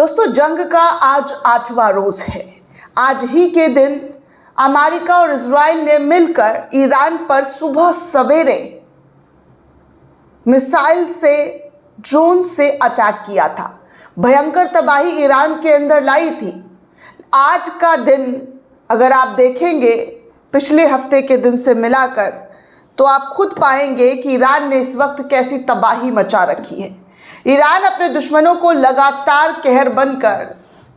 दोस्तों, जंग का आज 8वां रोज है। आज ही के दिन अमेरिका और इजराइल ने मिलकर ईरान पर सुबह सवेरे मिसाइल से, ड्रोन से अटैक किया था। भयंकर तबाही ईरान के अंदर लाई थी। आज का दिन अगर आप देखेंगे पिछले हफ्ते के दिन से मिलाकर, तो आप खुद पाएंगे कि ईरान ने इस वक्त कैसी तबाही मचा रखी है। ईरान अपने दुश्मनों को लगातार कहर बनकर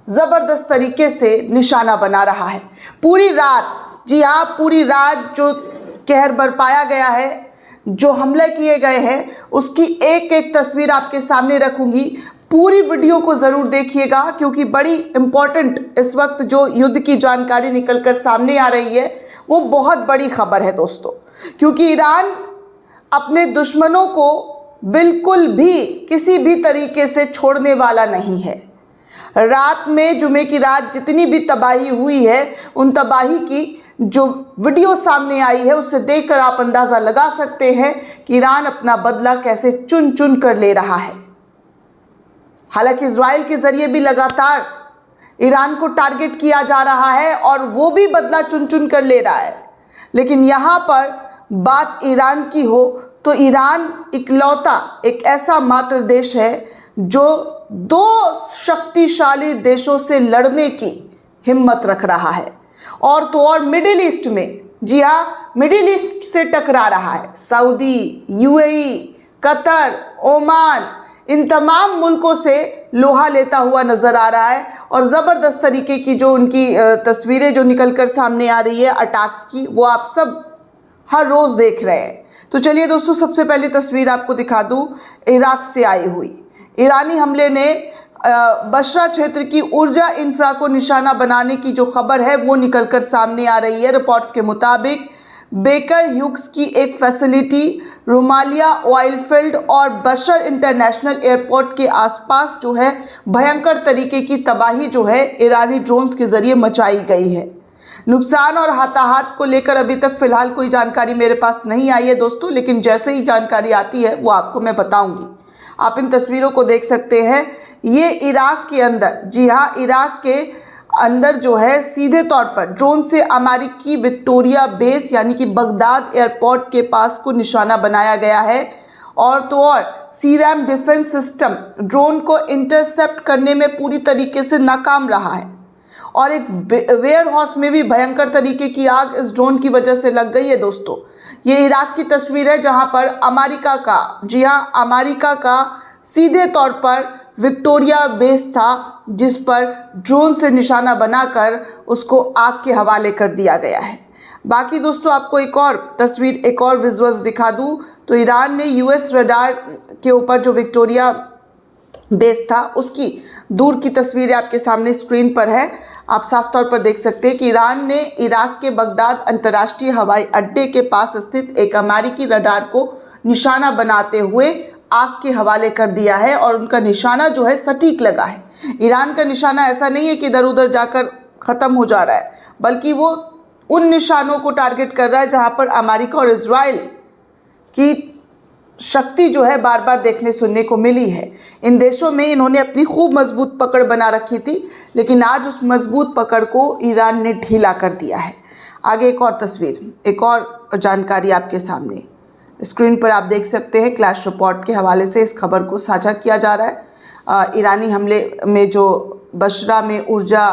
जबरदस्त तरीके से निशाना बना रहा है। पूरी रात, जी हाँ, पूरी रात जो कहर बरपाया गया है, जो हमले किए गए हैं, उसकी एक एक तस्वीर आपके सामने रखूंगी। पूरी वीडियो को ज़रूर देखिएगा क्योंकि बड़ी इम्पॉर्टेंट इस वक्त जो युद्ध की जानकारी निकलकर सामने आ रही है वो बहुत बड़ी खबर है दोस्तों। क्योंकि ईरान अपने दुश्मनों को बिल्कुल भी किसी भी तरीके से छोड़ने वाला नहीं है। रात में, जुमे की रात जितनी भी तबाही हुई है, उन तबाही की जो वीडियो सामने आई है उससे देखकर आप अंदाज़ा लगा सकते हैं कि ईरान अपना बदला कैसे चुन चुन कर ले रहा है। हालांकि इजराइल के जरिए भी लगातार ईरान को टारगेट किया जा रहा है और वो भी बदला चुन चुन कर ले रहा है। लेकिन यहाँ पर बात ईरान की हो तो ईरान इकलौता एक ऐसा मात्र देश है जो दो शक्तिशाली देशों से लड़ने की हिम्मत रख रहा है। और तो और मिडिल ईस्ट में, जी हाँ, मिडिल ईस्ट से टकरा रहा है। सऊदी, यूएई, कतर, ओमान, इन तमाम मुल्कों से लोहा लेता हुआ नज़र आ रहा है। और ज़बरदस्त तरीके की जो उनकी तस्वीरें जो निकलकर सामने आ रही है अटैक्स की, वो आप सब हर रोज़ देख रहे हैं। तो चलिए दोस्तों, सबसे पहली तस्वीर आपको दिखा दूँ इराक से आई हुई। ईरानी हमले ने बशरा क्षेत्र की ऊर्जा इंफ्रा को निशाना बनाने की जो खबर है वो निकलकर सामने आ रही है। रिपोर्ट्स के मुताबिक बेकर ह्यूग्स की एक फैसिलिटी रुमालिया ऑयल फील्ड और बशर इंटरनेशनल एयरपोर्ट के आसपास जो है भयंकर तरीके की तबाही जो है ईरानी ड्रोन्स के ज़रिए मचाई गई है। नुकसान और हताहत को लेकर अभी तक फ़िलहाल कोई जानकारी मेरे पास नहीं आई है दोस्तों, लेकिन जैसे ही जानकारी आती है वो आपको मैं बताऊंगी। आप इन तस्वीरों को देख सकते हैं। ये इराक के अंदर, जी हाँ, इराक के अंदर जो है सीधे तौर पर ड्रोन से अमेरिकी विक्टोरिया बेस यानी कि बगदाद एयरपोर्ट के पास को निशाना बनाया गया है। और तो और सीरैम डिफेंस सिस्टम ड्रोन को इंटरसेप्ट करने में पूरी तरीके से नाकाम रहा है। और एक वेयर हाउस में भी भयंकर तरीके की आग इस ड्रोन की वजह से लग गई है दोस्तों। ये इराक की तस्वीर है जहां पर अमेरिका का, जी हाँ, अमेरिका का सीधे तौर पर विक्टोरिया बेस था जिस पर ड्रोन से निशाना बनाकर उसको आग के हवाले कर दिया गया है। बाकी दोस्तों आपको एक और तस्वीर, एक और विजुअल्स दिखा दूं तो ईरान ने यूएस रडार के ऊपर जो विक्टोरिया बेस था उसकी दूर की तस्वीरें आपके सामने स्क्रीन पर है। आप साफ तौर पर देख सकते हैं कि ईरान ने इराक के बगदाद अंतर्राष्ट्रीय हवाई अड्डे के पास स्थित एक अमेरिकी रडार को निशाना बनाते हुए आग के हवाले कर दिया है। और उनका निशाना जो है सटीक लगा है। ईरान का निशाना ऐसा नहीं है कि इधर उधर जाकर ख़त्म हो जा रहा है, बल्कि वो उन निशानों को टारगेट कर रहा है जहां पर अमेरिका और इजराइल की शक्ति जो है बार बार देखने सुनने को मिली है। इन देशों में इन्होंने अपनी खूब मजबूत पकड़ बना रखी थी, लेकिन आज उस मजबूत पकड़ को ईरान ने ढीला कर दिया है। आगे एक और तस्वीर, एक और जानकारी आपके सामने स्क्रीन पर आप देख सकते हैं। क्लैश रिपोर्ट के हवाले से इस खबर को साझा किया जा रहा है। ईरानी हमले में जो बशरा में ऊर्जा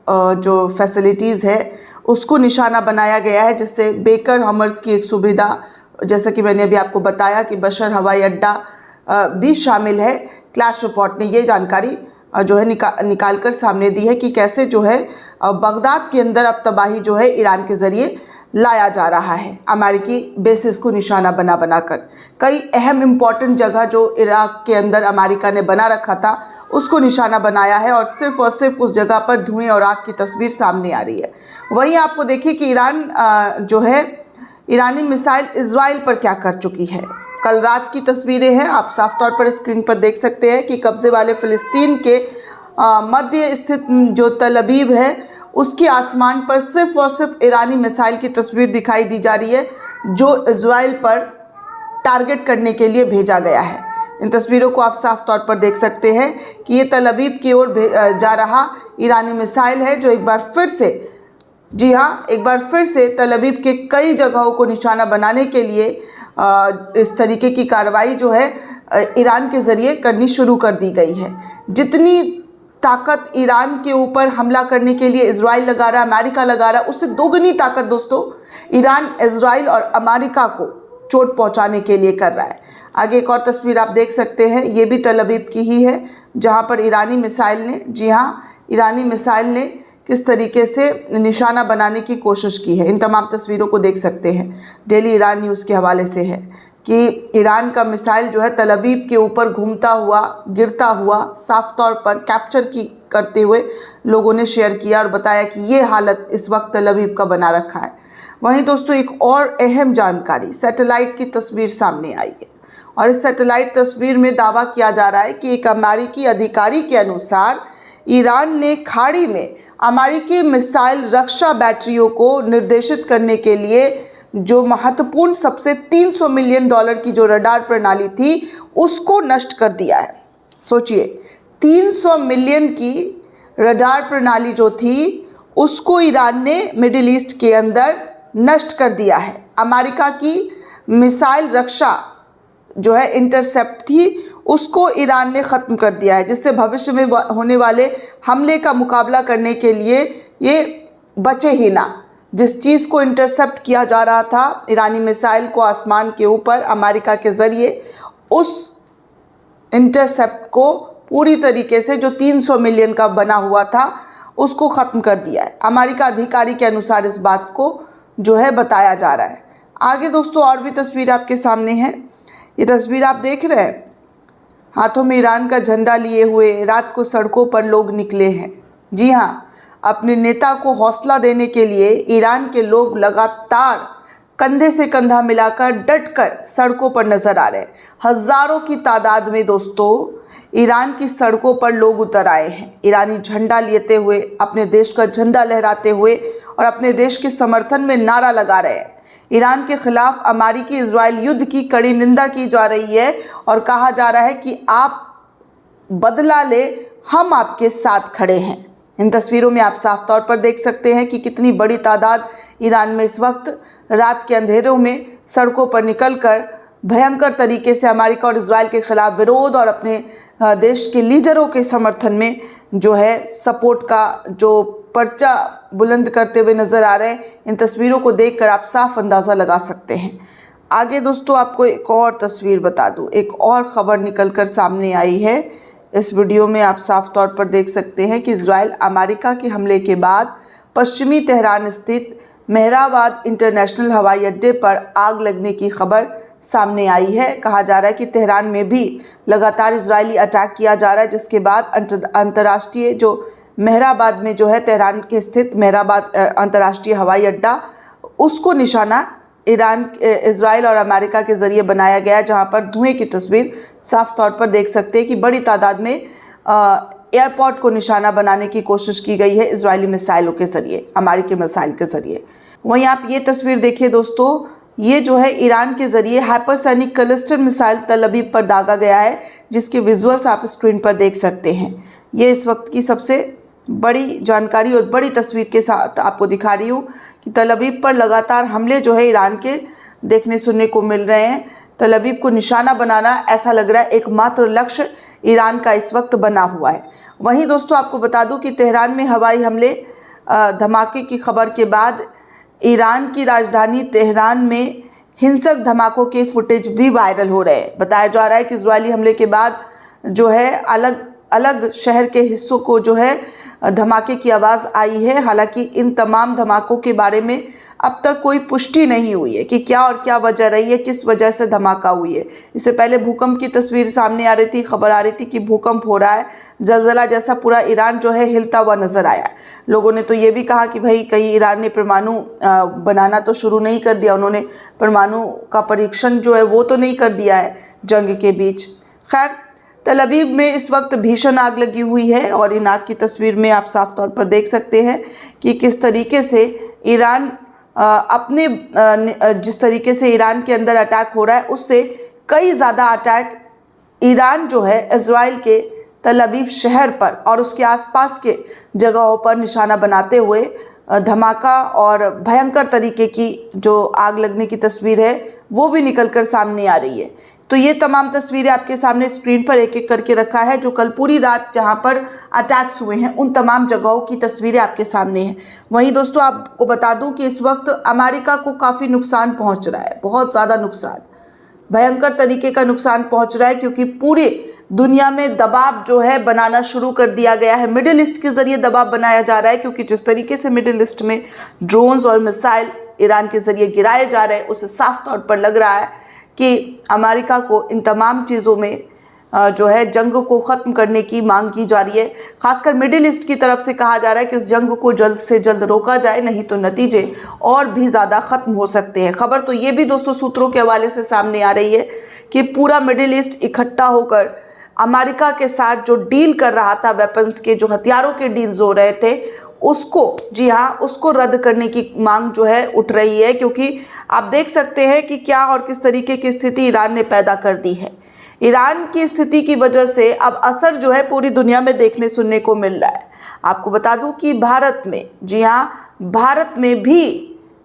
जो फैसिलिटीज़ है उसको निशाना बनाया गया है, जिससे बेकर हमर्स की एक सुविधा, जैसा कि मैंने अभी आपको बताया कि बशर हवाई अड्डा भी शामिल है। क्लैश रिपोर्ट ने ये जानकारी जो है निकाल कर सामने दी है कि कैसे जो है बगदाद के अंदर अब तबाही जो है ईरान के ज़रिए लाया जा रहा है। अमेरिकी बेसिस को निशाना बना बनाकर कई अहम इम्पॉर्टेंट जगह जो इराक के अंदर अमेरिका ने बना रखा था उसको निशाना बनाया है। और सिर्फ उस जगह पर धुएं और आग की तस्वीर सामने आ रही है। वहीं आपको देखिए कि ईरान जो है ईरानी मिसाइल इजराइल पर क्या कर चुकी है। कल रात की तस्वीरें हैं, आप साफ तौर पर स्क्रीन पर देख सकते हैं कि कब्जे वाले फ़िलिस्तीन के मध्य स्थित जो तल अबीब है उसके आसमान पर सिर्फ और सिर्फ ईरानी मिसाइल की तस्वीर दिखाई दी जा रही है जो इजराइल पर टारगेट करने के लिए भेजा गया है। इन तस्वीरों को आप साफ तौर पर देख सकते हैं कि ये तल अवीव की ओर जा रहा ईरानी मिसाइल है, जो एक बार फिर से, जी हाँ, एक बार फिर से तल अवीव के कई जगहों को निशाना बनाने के लिए इस तरीके की कार्रवाई जो है ईरान के ज़रिए करनी शुरू कर दी गई है। जितनी ताकत ईरान के ऊपर हमला करने के लिए इजराइल लगा रहा है, अमेरिका लगा रहा है, उससे दोगुनी ताकत दोस्तों ईरान इजराइल और अमेरिका को चोट पहुंचाने के लिए कर रहा है। आगे एक और तस्वीर आप देख सकते हैं, ये भी तल अवीव की ही है, जहां पर ईरानी मिसाइल ने, जी हाँ, ईरानी मिसाइल ने किस तरीके से निशाना बनाने की कोशिश की है। इन तमाम तस्वीरों को देख सकते हैं, डेली ईरान न्यूज़ के हवाले से है कि ईरान का मिसाइल जो है तल अवीव के ऊपर घूमता हुआ, गिरता हुआ साफ तौर पर कैप्चर करते हुए लोगों ने शेयर किया और बताया कि ये हालत इस वक्त तल अवीव का बना रखा है। वहीं दोस्तों एक और अहम जानकारी, सैटेलाइट की तस्वीर सामने आई है और इस सैटेलाइट तस्वीर में दावा किया जा रहा है कि एक अमेरिकी अधिकारी के अनुसार ईरान ने खाड़ी में अमेरिकी मिसाइल रक्षा बैटरियों को निर्देशित करने के लिए जो महत्वपूर्ण सबसे $300 मिलियन की जो रडार प्रणाली थी उसको नष्ट कर दिया है। सोचिए, 300 मिलियन की रडार प्रणाली जो थी उसको ईरान ने मिडिल ईस्ट के अंदर नष्ट कर दिया है। अमेरिका की मिसाइल रक्षा जो है इंटरसेप्ट थी उसको ईरान ने ख़त्म कर दिया है, जिससे भविष्य में होने वाले हमले का मुकाबला करने के लिए ये बचे ही ना। जिस चीज़ को इंटरसेप्ट किया जा रहा था, ईरानी मिसाइल को आसमान के ऊपर अमेरिका के ज़रिए, उस इंटरसेप्ट को पूरी तरीके से जो 300 मिलियन का बना हुआ था उसको ख़त्म कर दिया है। अमेरिका अधिकारी के अनुसार इस बात को जो है बताया जा रहा है। आगे दोस्तों और भी तस्वीर आपके सामने है। ये तस्वीर आप देख रहे हैं, हाथों में ईरान का झंडा लिए हुए रात को सड़कों पर लोग निकले हैं। जी हाँ, अपने नेता को हौसला देने के लिए ईरान के लोग लगातार कंधे से कंधा मिलाकर डटकर सड़कों पर नजर आ रहे हैं। हजारों की तादाद में दोस्तों ईरान की सड़कों पर लोग उतर आए हैं, ईरानी झंडा लेते हुए, अपने देश का झंडा लहराते हुए और अपने देश के समर्थन में नारा लगा रहे हैं। ईरान के खिलाफ अमेरिकी इजराइल युद्ध की कड़ी निंदा की जा रही है और कहा जा रहा है कि आप बदला ले, हम आपके साथ खड़े हैं। इन तस्वीरों में आप साफ तौर पर देख सकते हैं कि कितनी बड़ी तादाद ईरान में इस वक्त रात के अंधेरों में सड़कों पर निकलकर भयंकर तरीके से अमेरिका और इजराइल के खिलाफ विरोध और अपने देश के लीडरों के समर्थन में जो है सपोर्ट का जो पर्चा बुलंद करते हुए नज़र आ रहे हैं। इन तस्वीरों को देखकर आप साफ अंदाज़ा लगा सकते हैं। आगे दोस्तों आपको एक और तस्वीर बता दूं, एक और ख़बर निकलकर सामने आई है। इस वीडियो में आप साफ तौर पर देख सकते हैं कि इजराइल अमेरिका के हमले के बाद पश्चिमी तेहरान स्थित मेहराबाद इंटरनेशनल हवाई अड्डे पर आग लगने की खबर सामने आई है। कहा जा रहा है कि तेहरान में भी लगातार इजरायली अटैक किया जा रहा है, जिसके बाद अंतर्राष्ट्रीय जो मेहराबाद में जो है तेहरान के स्थित मेहराबाद अंतर्राष्ट्रीय हवाई अड्डा, उसको निशाना ईरान, इजराइल और अमेरिका के ज़रिए बनाया गया, जहां पर धुएं की तस्वीर साफ तौर पर देख सकते हैं कि बड़ी तादाद में एयरपोर्ट को निशाना बनाने की कोशिश की गई है इजरायली मिसाइलों के ज़रिए, अमेरिकी मिसाइल के ज़रिए। वहीं आप ये तस्वीर देखिए दोस्तों, ये जो है ईरान के ज़रिए हाइपरसोनिक क्लस्टर मिसाइल तल अवीव पर दागा गया है, जिसके विजुअल्स आप स्क्रीन पर देख सकते हैं। ये इस वक्त की सबसे बड़ी जानकारी और बड़ी तस्वीर के साथ आपको दिखा रही हूँ कि तल अवीव पर लगातार हमले जो है ईरान के देखने सुनने को मिल रहे हैं। तल अवीव को निशाना बनाना ऐसा लग रहा है एकमात्र लक्ष्य ईरान का इस वक्त बना हुआ है। वहीं दोस्तों आपको बता दूं कि तेहरान में हवाई हमले धमाके की खबर के बाद ईरान की राजधानी तेहरान में हिंसक धमाकों के फुटेज भी वायरल हो रहे हैं। बताया जा रहा है कि इजरायली हमले के बाद जो है अलग अलग शहर के हिस्सों को जो है धमाके की आवाज़ आई है। हालांकि इन तमाम धमाकों के बारे में अब तक कोई पुष्टि नहीं हुई है कि क्या और क्या वजह रही है, किस वजह से धमाका हुई है। इससे पहले भूकंप की तस्वीर सामने आ रही थी, खबर आ रही थी कि भूकंप हो रहा है, जलजला जैसा पूरा ईरान जो है हिलता हुआ नजर आया। लोगों ने तो ये भी कहा कि भाई कहीं ईरान ने परमाणु बनाना तो शुरू नहीं कर दिया, उन्होंने परमाणु का परीक्षण जो है वो तो नहीं कर दिया है जंग के बीच। खैर, तल अवीव में इस वक्त भीषण आग लगी हुई है और इन आग की तस्वीर में आप साफ तौर पर देख सकते हैं कि किस तरीके से ईरान अपने जिस तरीके से ईरान के अंदर अटैक हो रहा है उससे कई ज़्यादा अटैक ईरान जो है इजराइल के तल अवीव शहर पर और उसके आसपास के जगहों पर निशाना बनाते हुए धमाका और भयंकर तरीके की जो आग लगने की तस्वीर है वो भी निकलकर सामने आ रही है। तो ये तमाम तस्वीरें आपके सामने स्क्रीन पर एक एक करके रखा है, जो कल पूरी रात जहां पर अटैक्स हुए हैं उन तमाम जगहों की तस्वीरें आपके सामने हैं। वहीं दोस्तों आपको बता दूं कि इस वक्त अमेरिका को काफ़ी नुकसान पहुंच रहा है, बहुत ज़्यादा नुकसान, भयंकर तरीके का नुकसान पहुंच रहा है, क्योंकि पूरे दुनिया में दबाव जो है बनाना शुरू कर दिया गया है। मिडिल ईस्ट के ज़रिए दबाव बनाया जा रहा है, क्योंकि जिस तरीके से मिडिल ईस्ट में ड्रोन्स और मिसाइल ईरान के ज़रिए गिराए जा रहे हैं उससे साफ तौर पर लग रहा है कि अमेरिका को इन तमाम चीज़ों में जो है जंग को ख़त्म करने की मांग की जा रही है। खासकर मिडिल ईस्ट की तरफ से कहा जा रहा है कि इस जंग को जल्द से जल्द रोका जाए, नहीं तो नतीजे और भी ज़्यादा ख़त्म हो सकते हैं। खबर तो ये भी दोस्तों सूत्रों के हवाले से सामने आ रही है कि पूरा मिडिल ईस्ट इकट्ठा होकर अमेरिका के साथ जो डील कर रहा था, वेपन्स के जो हथियारों के डील्स हो रहे थे, उसको, जी हाँ, उसको रद्द करने की मांग जो है उठ रही है। क्योंकि आप देख सकते हैं कि क्या और किस तरीके की स्थिति ईरान ने पैदा कर दी है। ईरान की स्थिति की वजह से अब असर जो है पूरी दुनिया में देखने सुनने को मिल रहा है। आपको बता दूं कि भारत में, जी हाँ, भारत में भी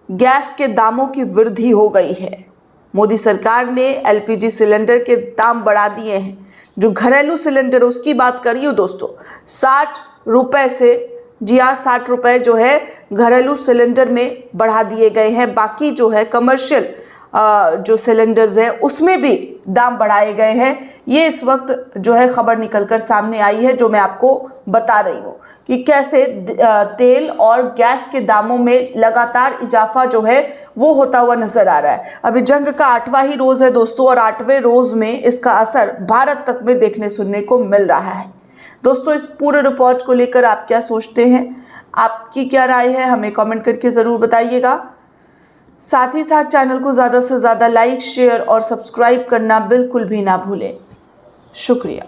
गैस के दामों की वृद्धि हो गई है। मोदी सरकार ने एलपीजी सिलेंडर के दाम बढ़ा दिए हैं। जो घरेलू सिलेंडर उसकी बात करिए दोस्तों, 60 रुपये से, जी हाँ, 60 रुपये जो है घरेलू सिलेंडर में बढ़ा दिए गए हैं। बाकी जो है कमर्शियल जो सिलेंडर्स हैं उसमें भी दाम बढ़ाए गए हैं। ये इस वक्त जो है खबर निकलकर सामने आई है, जो मैं आपको बता रही हूँ कि कैसे तेल और गैस के दामों में लगातार इजाफा जो है वो होता हुआ नजर आ रहा है। अभी जंग का 8वां ही रोज़ है दोस्तों, और 8वें रोज़ में इसका असर भारत तक में देखने सुनने को मिल रहा है। दोस्तों इस पूरे रिपोर्ट को लेकर आप क्या सोचते हैं, आपकी क्या राय है, हमें कमेंट करके ज़रूर बताइएगा। साथ ही साथ चैनल को ज़्यादा से ज़्यादा लाइक, शेयर और सब्सक्राइब करना बिल्कुल भी ना भूलें। शुक्रिया।